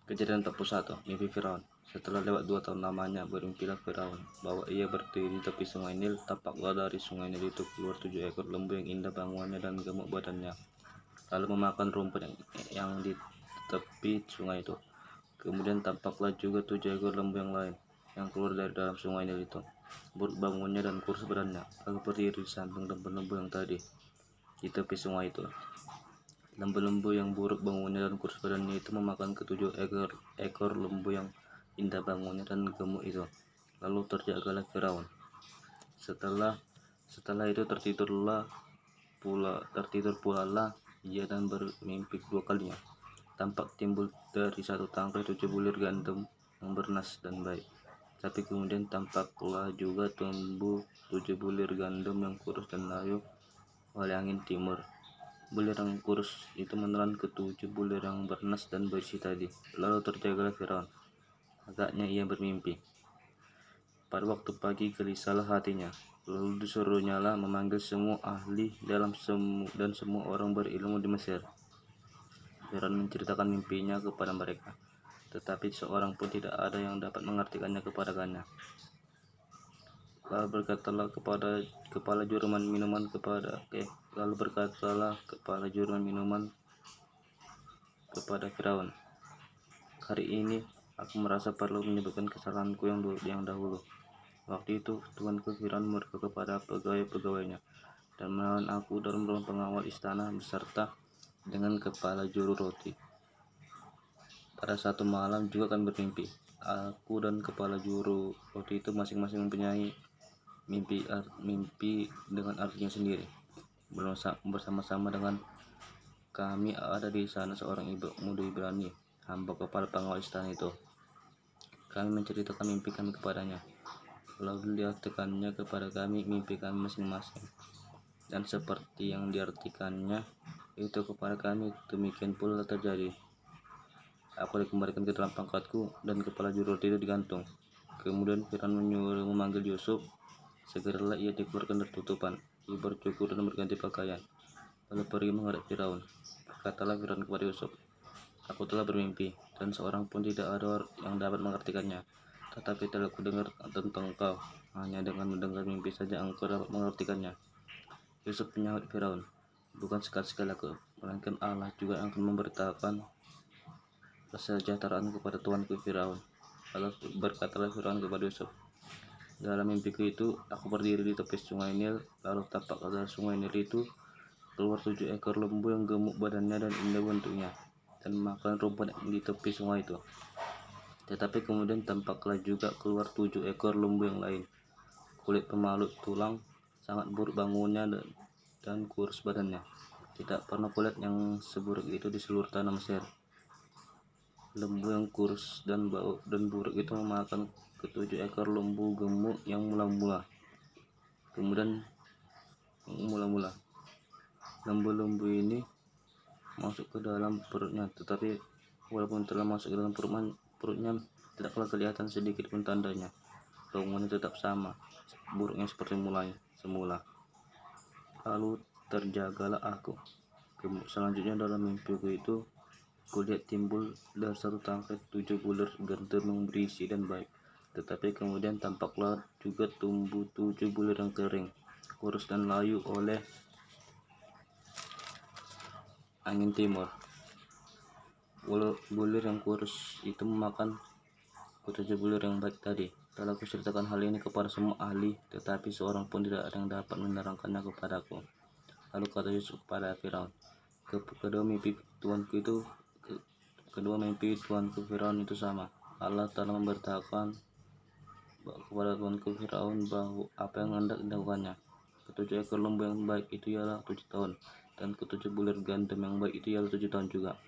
Kejadian 41, mimpi Firaun. Setelah lewat 2 tahun lamanya, bermimpilah Firaun bahwa ia berdiri di tepi sungai Nil. Tampaklah dari sungai Nil itu keluar 7 ekor lembu yang indah bangunannya dan gemuk badannya, lalu memakan rumput yang di tepi sungai itu. Kemudian tampaklah juga 7 ekor lembu yang lain yang keluar dari dalam sungai Nil itu, buruk bangunnya dan kurus badannya, lalu berdiri di samping lembu-lembu yang tadi di tepi sungai itu. Lembu-lembu yang buruk bangunnya dan kurus badannya itu memakan ke 7 ekor lembu yang indah bangunnya dan gemuk itu. Lalu terjagalah Firaun. Setelah itu tertidur pula lah ia dan bermimpi kedua kalinya. Tampak timbul dari satu tangkai 7 bulir gandum yang bernas dan baik. Tapi kemudian tampaklah juga tumbuh 7 bulir gandum yang kurus dan layu oleh angin timur. Bulir yang kurus itu menelan ke 7 bulir yang bernas dan bersih tadi. Lalu terjagalah Firaun. Agaknya ia bermimpi. Pada waktu pagi gelisahlah hatinya. Lalu disuruhnya lah memanggil semua ahli dan semua orang berilmu di Mesir. Firaun menceritakan mimpinya kepada mereka, tetapi seorang pun tidak ada yang dapat mengartikannya kepadanya. Lalu berkatalah kepala juru minuman kepada Firaun, "Hari ini aku merasa perlu menyebutkan kesalahanku yang dahulu. Waktu itu tuanku Firaun murka kepada pegawai-pegawainya dan menahan aku dalam ruang pengawal istana beserta dengan kepala juru roti. Pada satu malam juga kan bermimpi. Aku dan kepala juru roti itu masing-masing mempunyai mimpi dengan artinya sendiri. Bersama-sama dengan kami ada di sana seorang muda Ibrani, hamba kepala pengawal istana itu. Kami menceritakan mimpi kami kepadanya, lalu diartikannya kepada kami mimpi kami masing-masing, dan seperti yang diartikannya itu kepada kami, demikian pula terjadi. Aku dikembalikan ke dalam pangkatku dan kepala juru roti itu digantung. Kemudian Firaun menyuruh memanggil Yusuf. Segeralah ia dikeluarkan dari tutupan. Ia bercukur dan berganti pakaian, lalu pergi menghadap Firaun. Berkatalah Firaun kepada Yusuf, "Aku telah bermimpi, dan seorang pun tidak ada yang dapat mengartikannya. Tetapi telah kudengar tentang engkau. Hanya dengan mendengar mimpi saja engkau dapat mengartikannya." Yusuf menyahut Firaun, "Bukan sekali-sekali aku, melainkan Allah juga yang akan memberitakan kesejahteraan kepada tuanku Firaun." Lalu berkatalah Firaun kepada Yusuf, "Dalam mimpiku itu, aku berdiri di tepi sungai Nil, lalu tampak dari sungai Nil itu keluar 7 ekor lembu yang gemuk badannya dan indah bentuknya, dan makan rumput di tepi sungai itu. Tetapi kemudian tampaklah juga keluar 7 ekor lembu yang lain, kulit pemalut tulang, sangat buruk bangunnya dan kurus badannya. Tidak pernah kulihat yang seburuk itu di seluruh tanah Mesir. Lembu yang kurus dan buruk itu memakan ke 7 ekor lembu gemuk yang mula-mula. Lembu-lembu ini masuk ke dalam perutnya, tetapi walaupun telah masuk ke dalam perutnya, tidaklah kelihatan sedikit pun tandanya. Bangunnya tetap sama buruknya seperti semula. Lalu terjagalah aku. Selanjutnya dalam mimpiku itu, kulihat timbul dari satu tangkai 7 bulir gandum yang berisi dan baik. Tetapi kemudian tampaklah juga tumbuh 7 bulir yang kering, kurus dan layu oleh angin timur. Bulir yang kurus itu memakan ke 7 bulir yang baik tadi. Telah kuceritakan hal ini kepada semua ahli, tetapi seorang pun tidak ada yang dapat menerangkannya kepadaku. Lalu kata Yusuf pada Firaun, kedua mimpi tuanku Firaun itu sama. Allah telah memberitakan kepada tuanku Firaun bahwa apa yang hendak dilakukannya. Ke 7 ekor lembu yang baik itu ialah 7 tahun, dan ke 7 bulir gandum yang baik itu ialah 7 tahun juga.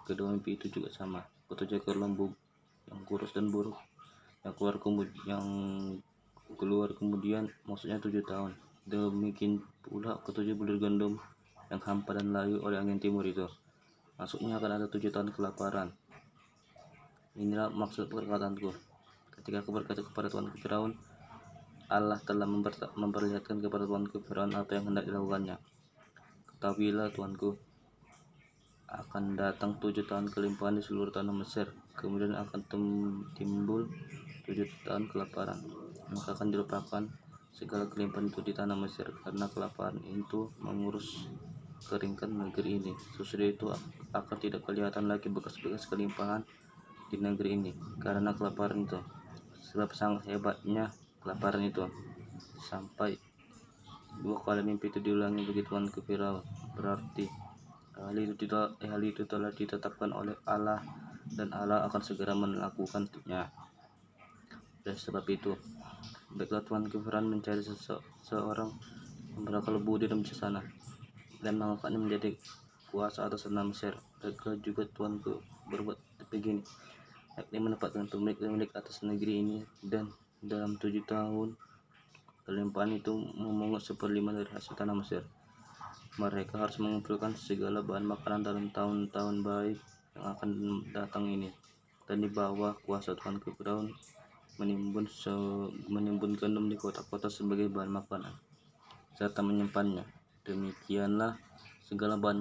Kedua mimpi itu juga sama. Ke 7 ekor lembu yang kurus dan buruk yang keluar kemudian maksudnya 7 tahun. Demikian pula ke 7 bulir gandum yang hampa dan layu oleh angin timur itu, maksudnya akan ada 7 tahun kelaparan. Inilah maksud perkataanku. Ketika aku berkata kepada tuanku Firaun, Allah telah memperlihatkan kepada tuanku Firaun apa yang hendak dilakukannya. Ketahuilah tuanku, akan datang 7 tahun kelimpahan di seluruh tanah Mesir. Kemudian akan timbul 7 tahun kelaparan. Maka akan dilupakan segala kelimpahan itu di tanah Mesir, karena kelaparan itu mengurus keringkan negeri ini. Sesudah itu akan tidak kelihatan lagi bekas-bekas kelimpahan di negeri ini karena kelaparan itu. Sebab sangat hebatnya kelaparan itu, sampai 2 kali mimpi itu diulangi begituan ke Firaun. Berarti hal itu telah ditetapkan oleh Allah, dan Allah akan segera melakukannya. Oleh sebab itu, baiklah Tuhan ke Firaun mencari seorang yang berakal budi dan bijaksana, dan mengangkatnya menjadi kuasa atas tanah Mesir. Baiklah juga Tuhan ke berbuat begini, yakni menempatkan pemilik atas negeri ini, dan dalam 7 tahun kelimpahan itu memungut 1/5 dari hasil tanah Mesir. Mereka harus mengumpulkan segala bahan makanan dalam tahun-tahun baik yang akan datang ini, dan di bawah kuasa Tuhan ke Firaun menimbun gandum di kota-kota sebagai bahan makanan, serta menyimpannya. Demikianlah segala bahan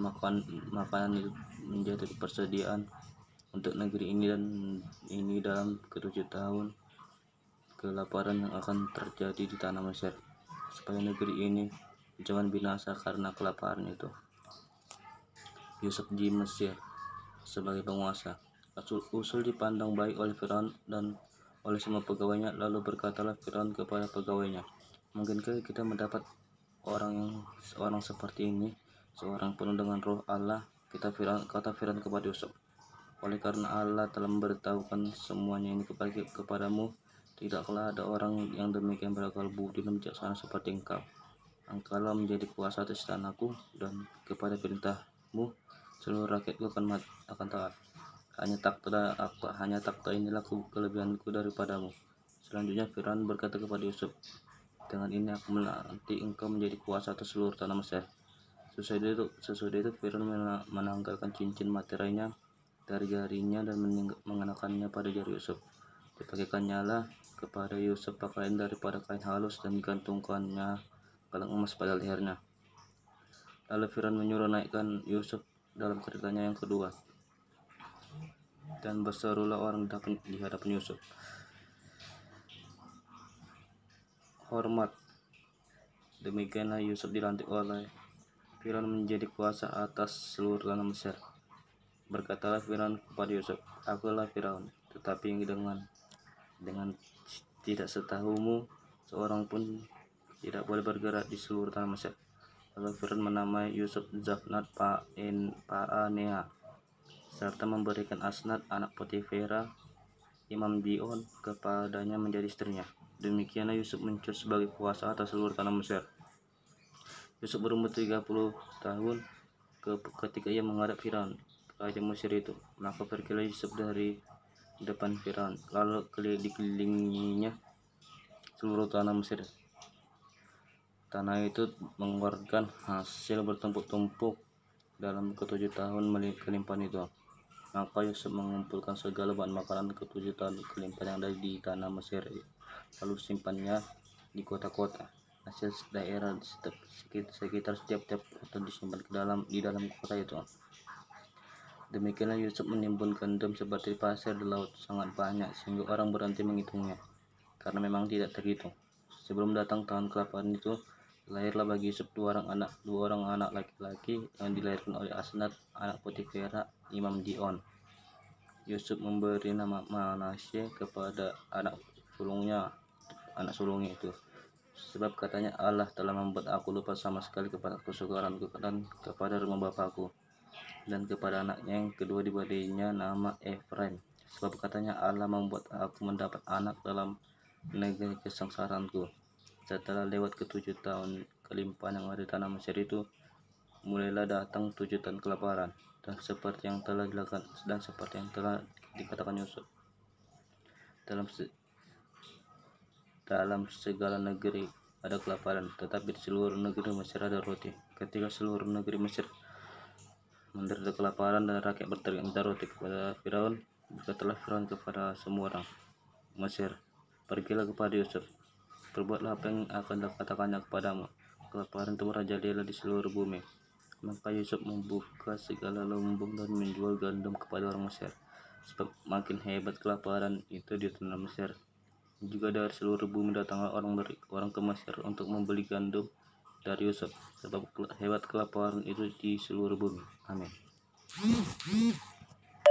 makanan itu menjadi persediaan untuk negeri ini, dan ini dalam ke-7 tahun kelaparan yang akan terjadi di tanah Mesir, supaya negeri ini jangan binasa karena kelaparan itu. Yusuf di Mesir sebagai penguasa. Usul dipandang baik oleh Firaun dan oleh semua pegawainya. Lalu berkatalah Firaun kepada pegawainya, mungkinkah kita mendapat orang seperti ini, seorang penuh dengan roh Allah? Kata Firaun kepada Yusuf, oleh karena Allah telah memberitahukan semuanya ini kepadamu, tidaklah ada orang yang demikian berakal budi dan bijaksana seperti engkau. Engkaulah menjadi kuasa atas istanaku, dan kepada perintahmu seluruh rakyatku akan taat. Hanya takhta inilah kelebihanku daripadamu. Selanjutnya Firaun berkata kepada Yusuf, dengan ini aku melantik engkau menjadi kuasa atas seluruh tanah Mesir. Sesudah itu Firaun menanggalkan cincin materainya dari jarinya dan mengenakannya pada jari Yusuf. Dipakaikannya lah kepada Yusuf pakaian daripada kain halus, dan digantungkannya gelang emas pada lehernya. Lalu Firaun menyuruh naikkan Yusuf dalam keretanya yang kedua, dan berserulah orang di hadapan Yusuf, hormat. Demikianlah Yusuf dilantik oleh Firaun menjadi kuasa atas seluruh tanah Mesir. Berkatalah Firaun kepada Yusuf, akulah Firaun, tetapi dengan tidak setahumu seorang pun tidak boleh bergerak di seluruh tanah Mesir. Lalu Firaun menamai Yusuf Zafnat Pa'anea, serta memberikan Asnat anak Potifera Imam Dion kepadanya menjadi istrinya. Demikianlah Yusuf muncul sebagai kuasa atas seluruh tanah Mesir. Yusuf berumur 30 tahun ketika ia menghadap Firaun, raja Mesir itu. Maka pergilah Yusuf dari depan Firaun, lalu dikelilinginya seluruh tanah Mesir. Tanah itu mengeluarkan hasil bertumpuk-tumpuk dalam ke-7 tahun kelimpahan itu. Maka Yusuf mengumpulkan segala bahan makanan ke-7 tahun kelimpahan yang ada di tanah Mesir, lalu simpannya di kota-kota. Hasil daerah sekitar setiap kota disimpan di dalam kota itu. Demikianlah Yusuf menimbun gandum seperti pasir di laut, sangat banyak sehingga orang berhenti menghitungnya, karena memang tidak terhitung. Sebelum datang tahun kelaparan itu, lahirlah bagi Yusuf dua orang anak laki-laki yang dilahirkan oleh Asnat anak Potifera Imam Dion. Yusuf memberi nama Manasye kepada anak sulungnya itu, sebab katanya, Allah telah membuat aku lupa sama sekali kepada kesukaranku dan kepada rumah bapakku. Dan kepada anaknya yang kedua diberinya nama Efraim, sebab katanya, Allah membuat aku mendapat anak dalam negeri kesengsaraanku. Setelah lewat ke-7 tahun kelimpahan yang ada di tanah Mesir itu, mulailah datang 7 tahun kelaparan, dan seperti yang telah dikatakan Yusuf, dalam segala negeri ada kelaparan, tetapi di seluruh negeri Mesir ada roti. Ketika seluruh negeri Mesir menderita kelaparan dan rakyat berteriak minta roti kepada Firaun, berkatalah Firaun kepada semua orang Mesir, pergilah kepada Yusuf, perbuatlah apa yang akan dikatakannya kepadamu. Kelaparan itu merajalela di seluruh bumi, Maka Yusuf membuka segala lumbung dan menjual gandum kepada orang Mesir, sebab makin hebat kelaparan itu di tanah Mesir. Juga dari seluruh bumi datanglah orang ke Mesir untuk membeli gandum dari Yusuf, sebab hebat kelaparan itu di seluruh bumi. Amin.